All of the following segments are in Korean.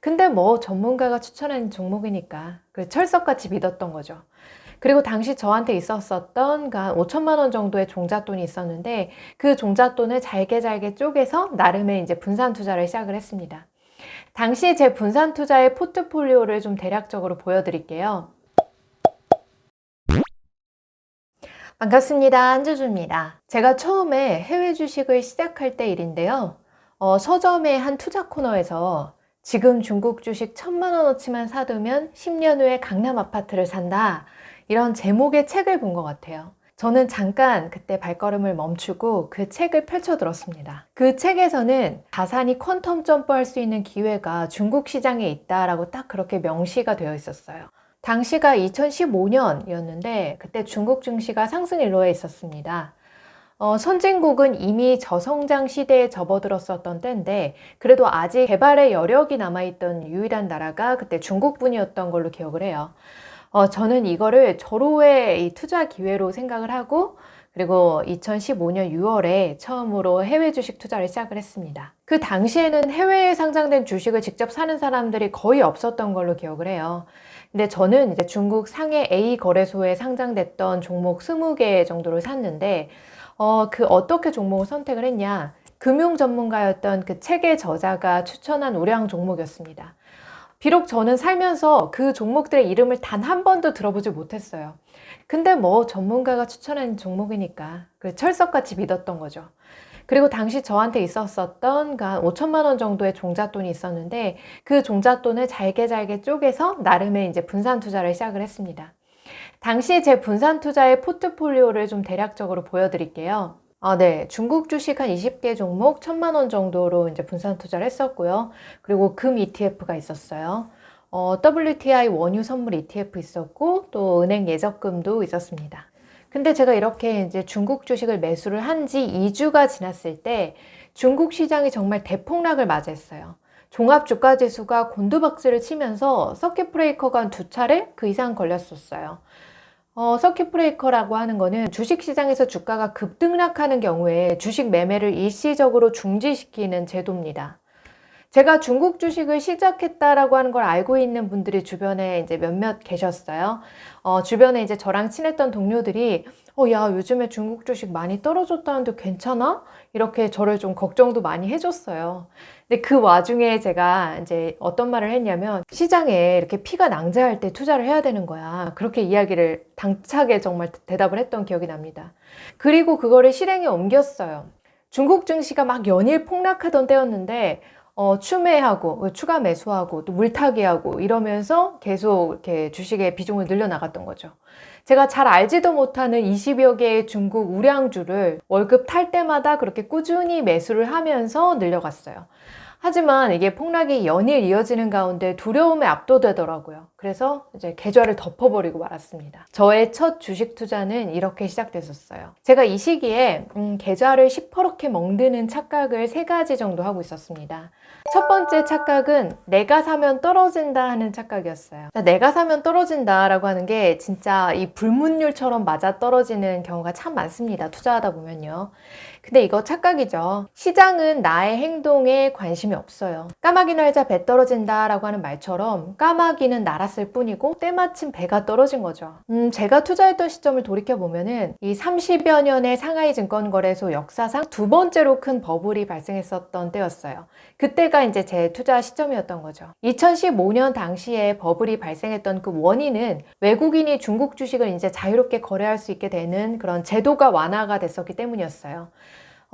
근데 뭐 전문가가 추천한 종목이니까 철석같이 믿었던 거죠. 그리고 당시 저한테 있었었던 한 5천만 원 정도의 종잣돈이 있었는데 그 종잣돈을 잘게 쪼개서 나름의 이제 분산 투자를 시작을 했습니다. 당시 제 분산 투자의 포트폴리오를 좀 대략적으로 보여드릴게요. 반갑습니다. 한주주입니다. 제가 처음에 해외 주식을 시작할 때 일인데요. 서점의 한 투자 코너에서 지금 중국 주식 1,000만 원어치만 사두면 10년 후에 강남 아파트를 산다. 이런 제목의 책을 본 것 같아요. 저는 잠깐 그때 발걸음을 멈추고 그 책을 펼쳐 들었습니다. 그 책에서는 자산이 퀀텀 점프할 수 있는 기회가 중국 시장에 있다라고 딱 그렇게 명시가 되어 있었어요. 당시가 2015년이었는데 그때 중국 증시가 상승 일로에 있었습니다. 선진국은 이미 저성장 시대에 접어들었었던 때인데 그래도 아직 개발의 여력이 남아있던 유일한 나라가 그때 중국뿐이었던 걸로 기억을 해요. 저는 이거를 절호의 이 투자 기회로 생각을 하고 그리고 2015년 6월에 처음으로 해외 주식 투자를 시작을 했습니다. 그 당시에는 해외에 상장된 주식을 직접 사는 사람들이 거의 없었던 걸로 기억을 해요. 근데 저는 이제 중국 상해 A 거래소에 상장됐던 종목 20개 정도를 샀는데 어떻게 종목을 선택을 했냐? 금융 전문가였던 그 책의 저자가 추천한 우량 종목이었습니다. 비록 저는 살면서 그 종목들의 이름을 단 한 번도 들어보지 못했어요. 근데 뭐 전문가가 추천한 종목이니까 철석같이 믿었던 거죠. 그리고 당시 저한테 있었었던 한 5천만 원 정도의 종잣돈이 있었는데 그 종잣돈을 잘게 쪼개서 나름의 이제 분산 투자를 시작을 했습니다. 당시 제 분산 투자의 포트폴리오를 좀 대략적으로 보여드릴게요. 네. 중국 주식 한 20개 종목 1,000만 원 정도로 이제 분산 투자를 했었고요. 그리고 금 ETF가 있었어요. WTI 원유 선물 ETF 있었고 또 은행 예적금도 있었습니다. 근데 제가 이렇게 이제 중국 주식을 매수를 한 지 2주가 지났을 때 중국 시장이 정말 대폭락을 맞이했어요. 종합 주가 지수가 곤두박질을 치면서 서킷 브레이커가 한 2차례 그 이상 걸렸었어요. 서킷 브레이커라고 하는 거는 주식 시장에서 주가가 급등락하는 경우에 주식 매매를 일시적으로 중지시키는 제도입니다. 제가 중국 주식을 시작했다라고 하는 걸 알고 있는 분들이 주변에 이제 몇몇 계셨어요. 주변에 이제 저랑 친했던 동료들이 야, 요즘에 중국 주식 많이 떨어졌다는데 괜찮아? 이렇게 저를 좀 걱정도 많이 해줬어요. 근데 그 와중에 제가 이제 어떤 말을 했냐면 시장에 이렇게 피가 낭자할 때 투자를 해야 되는 거야. 그렇게 이야기를 당차게 정말 대답을 했던 기억이 납니다. 그리고 그거를 실행에 옮겼어요. 중국 증시가 막 연일 폭락하던 때였는데 추매하고 추가 매수하고 또 물타기하고 이러면서 계속 이렇게 주식의 비중을 늘려나갔던 거죠. 제가 잘 알지도 못하는 20여 개의 중국 우량주를 월급 탈 때마다 그렇게 꾸준히 매수를 하면서 늘려갔어요. 하지만 이게 폭락이 연일 이어지는 가운데 두려움에 압도되더라고요. 그래서 이제 계좌를 덮어버리고 말았습니다. 저의 첫 주식 투자는 이렇게 시작됐었어요. 제가 이 시기에 계좌를 시퍼렇게 멍드는 착각을 3가지 정도 하고 있었습니다. 첫 번째 착각은 내가 사면 떨어진다 하는 착각이었어요. 내가 사면 떨어진다 라고 하는 게 진짜 이 불문율처럼 맞아 떨어지는 경우가 참 많습니다. 투자하다 보면요. 근데 이거 착각이죠. 시장은 나의 행동에 관심이 없어요. 까마귀 날자 배 떨어진다 라고 하는 말처럼 까마귀는 날았을 뿐이고 때마침 배가 떨어진 거죠. 제가 투자했던 시점을 돌이켜보면은 이 30여 년의 상하이 증권거래소 역사상 2번째로 큰 버블이 발생했었던 때였어요. 그때가 이제 제 투자 시점이었던 거죠. 2015년 당시에 버블이 발생했던 그 원인은 외국인이 중국 주식을 이제 자유롭게 거래할 수 있게 되는 그런 제도가 완화가 됐었기 때문이었어요.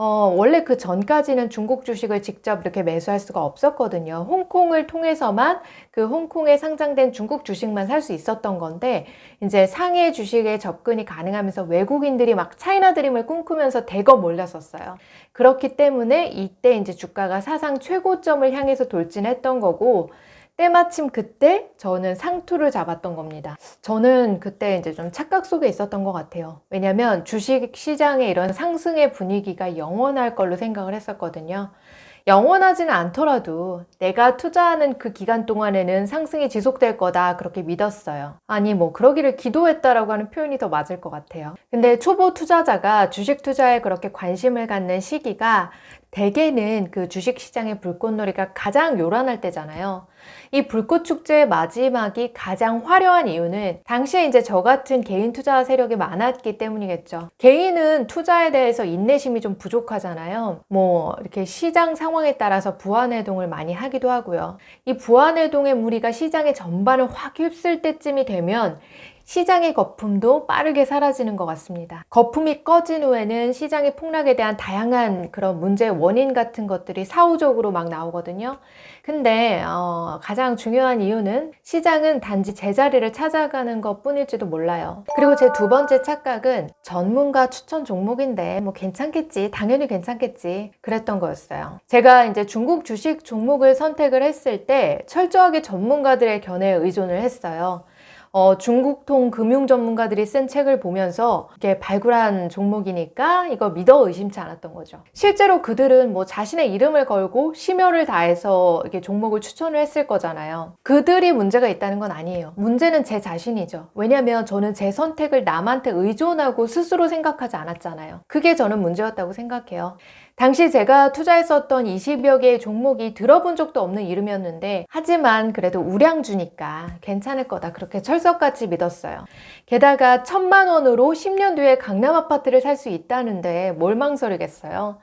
원래 그 전까지는 중국 주식을 직접 이렇게 매수할 수가 없었거든요. 홍콩을 통해서만 그 홍콩에 상장된 중국 주식만 살 수 있었던 건데 이제 상해 주식에 접근이 가능하면서 외국인들이 막 차이나 드림을 꿈꾸면서 대거 몰렸었어요. 그렇기 때문에 이때 이제 주가가 사상 최고점을 향해서 돌진했던 거고 때마침 그때 저는 상투를 잡았던 겁니다. 저는 그때 이제 좀 착각 속에 있었던 것 같아요. 왜냐면 주식 시장의 이런 상승의 분위기가 영원할 걸로 생각을 했었거든요. 영원하지는 않더라도 내가 투자하는 그 기간 동안에는 상승이 지속될 거다 그렇게 믿었어요. 아니 뭐 그러기를 기도했다라고 하는 표현이 더 맞을 것 같아요. 근데 초보 투자자가 주식 투자에 그렇게 관심을 갖는 시기가 대개는 그 주식시장의 불꽃놀이가 가장 요란할 때잖아요. 이 불꽃축제의 마지막이 가장 화려한 이유는 당시에 이제 저 같은 개인 투자 세력이 많았기 때문이겠죠. 개인은 투자에 대해서 인내심이 좀 부족하잖아요. 뭐 이렇게 시장 상황에 따라서 부안해동을 많이 하기도 하고요. 이 부안해동의 무리가 시장의 전반을 확 휩쓸 때쯤이 되면 시장의 거품도 빠르게 사라지는 것 같습니다. 거품이 꺼진 후에는 시장의 폭락에 대한 다양한 그런 문제의 원인 같은 것들이 사후적으로 막 나오거든요. 근데 가장 중요한 이유는 시장은 단지 제자리를 찾아가는 것 뿐일지도 몰라요. 그리고 제 두 번째 착각은 전문가 추천 종목인데 뭐 괜찮겠지, 당연히 괜찮겠지 그랬던 거였어요. 제가 이제 중국 주식 종목을 선택을 했을 때 철저하게 전문가들의 견해에 의존을 했어요. 중국통 금융 전문가들이 쓴 책을 보면서 이렇게 발굴한 종목이니까 이거 믿어 의심치 않았던 거죠. 실제로 그들은 뭐 자신의 이름을 걸고 심혈을 다해서 이렇게 종목을 추천을 했을 거잖아요. 그들이 문제가 있다는 건 아니에요. 문제는 제 자신이죠. 왜냐하면 저는 제 선택을 남한테 의존하고 스스로 생각하지 않았잖아요. 그게 저는 문제였다고 생각해요. 당시 제가 투자했었던 20여 개의 종목이 들어본 적도 없는 이름이었는데 하지만 그래도 우량주니까 괜찮을 거다 그렇게 철석같이 믿었어요. 게다가 1,000만 원으로 10년 뒤에 강남 아파트를 살 수 있다는데 뭘 망설이겠어요.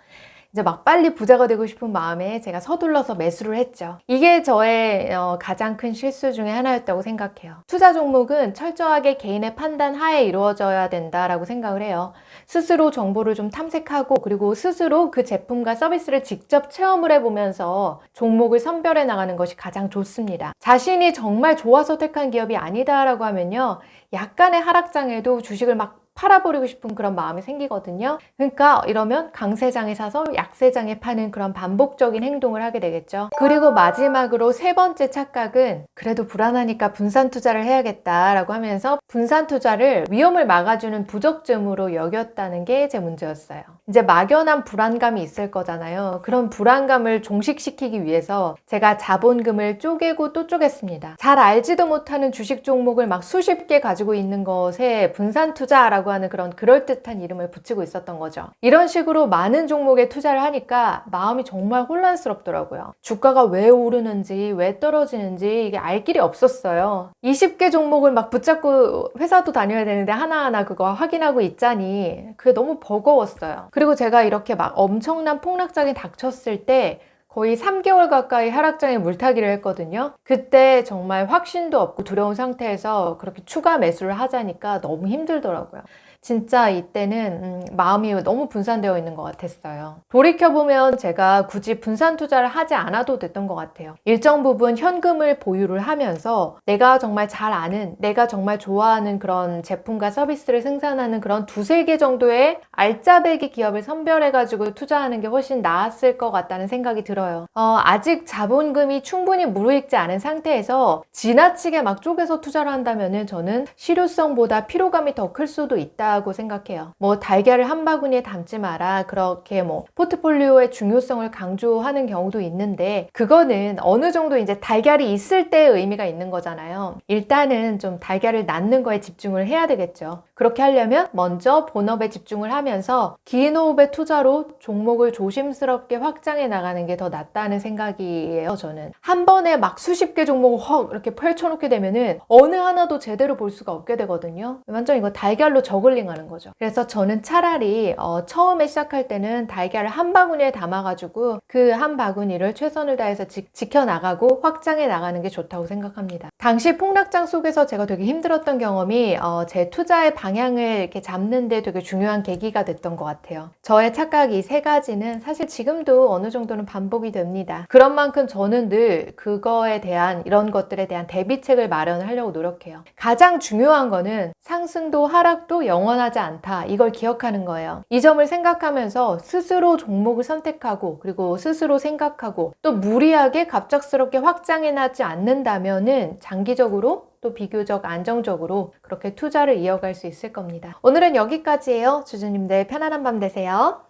이제 막 빨리 부자가 되고 싶은 마음에 제가 서둘러서 매수를 했죠. 이게 저의 가장 큰 실수 중에 하나였다고 생각해요. 투자 종목은 철저하게 개인의 판단 하에 이루어져야 된다라고 생각을 해요. 스스로 정보를 좀 탐색하고 그리고 스스로 그 제품과 서비스를 직접 체험을 해보면서 종목을 선별해 나가는 것이 가장 좋습니다. 자신이 정말 좋아서 택한 기업이 아니다라고 하면요. 약간의 하락장에도 주식을 막 팔아버리고 싶은 그런 마음이 생기거든요. 그러니까 이러면 강세장에 사서 약세장에 파는 그런 반복적인 행동을 하게 되겠죠. 그리고 마지막으로 세 번째 착각은 그래도 불안하니까 분산 투자를 해야겠다라고 하면서 분산 투자를 위험을 막아주는 부적점으로 여겼다는 게 제 문제였어요. 이제 막연한 불안감이 있을 거잖아요. 그런 불안감을 종식시키기 위해서 제가 자본금을 쪼개고 또 쪼갰습니다. 잘 알지도 못하는 주식 종목을 막 수십 개 가지고 있는 것에 분산 투자라고 하는 그런 그럴듯한 이름을 붙이고 있었던 거죠. 이런 식으로 많은 종목에 투자를 하니까 마음이 정말 혼란스럽더라고요. 주가가 왜 오르는지 왜 떨어지는지 이게 알 길이 없었어요. 20개 종목을 막 붙잡고 회사도 다녀야 되는데 하나하나 그거 확인하고 있자니 그게 너무 버거웠어요. 그리고 제가 이렇게 막 엄청난 폭락장이 닥쳤을 때 거의 3개월 가까이 하락장에 물타기를 했거든요. 그때 정말 확신도 없고 두려운 상태에서 그렇게 추가 매수를 하자니까 너무 힘들더라고요. 진짜 이때는 마음이 너무 분산되어 있는 것 같았어요. 돌이켜보면 제가 굳이 분산 투자를 하지 않아도 됐던 것 같아요. 일정 부분 현금을 보유를 하면서 내가 정말 잘 아는, 내가 정말 좋아하는 그런 제품과 서비스를 생산하는 그런 두세 개 정도의 알짜배기 기업을 선별해가지고 투자하는 게 훨씬 나았을 것 같다는 생각이 들어요. 아직 자본금이 충분히 무르익지 않은 상태에서 지나치게 막 쪼개서 투자를 한다면은 저는 실효성보다 피로감이 더 클 수도 있다고 생각해요. 뭐 달걀을 한 바구니에 담지 마라 그렇게 뭐 포트폴리오의 중요성을 강조하는 경우도 있는데 그거는 어느 정도 이제 달걀이 있을 때의 의미가 있는 거잖아요. 일단은 좀 달걀을 낳는 거에 집중을 해야 되겠죠. 그렇게 하려면 먼저 본업에 집중을 하면서 긴 호흡의 투자로 종목을 조심스럽게 확장해 나가는 게 더 낫다는 생각이에요. 저는 한 번에 막 수십 개 종목을 확 이렇게 펼쳐놓게 되면은 어느 하나도 제대로 볼 수가 없게 되거든요. 완전 이거 달걀로 저글링 하는 거죠. 그래서 저는 차라리 처음에 시작할 때는 달걀을 한 바구니에 담아가지고 그 한 바구니를 최선을 다해서 지켜나가고 확장해 나가는 게 좋다고 생각합니다. 당시 폭락장 속에서 제가 되게 힘들었던 경험이 제 투자의 방향을 이렇게 잡는 데 되게 중요한 계기가 됐던 것 같아요. 저의 착각 이 세 가지는 사실 지금도 어느 정도는 반복이 됩니다. 그런 만큼 저는 늘 그거에 대한 이런 것들에 대한 대비책을 마련을 하려고 노력해요. 가장 중요한 거는 상승도 하락도 영원하지 않다. 이걸 기억하는 거예요. 이 점을 생각하면서 스스로 종목을 선택하고 그리고 스스로 생각하고 또 무리하게 갑작스럽게 확장해 나지 않는다면은 장기적으로 또 비교적 안정적으로 그렇게 투자를 이어갈 수 있을 겁니다. 오늘은 여기까지예요. 주주님들 편안한 밤 되세요.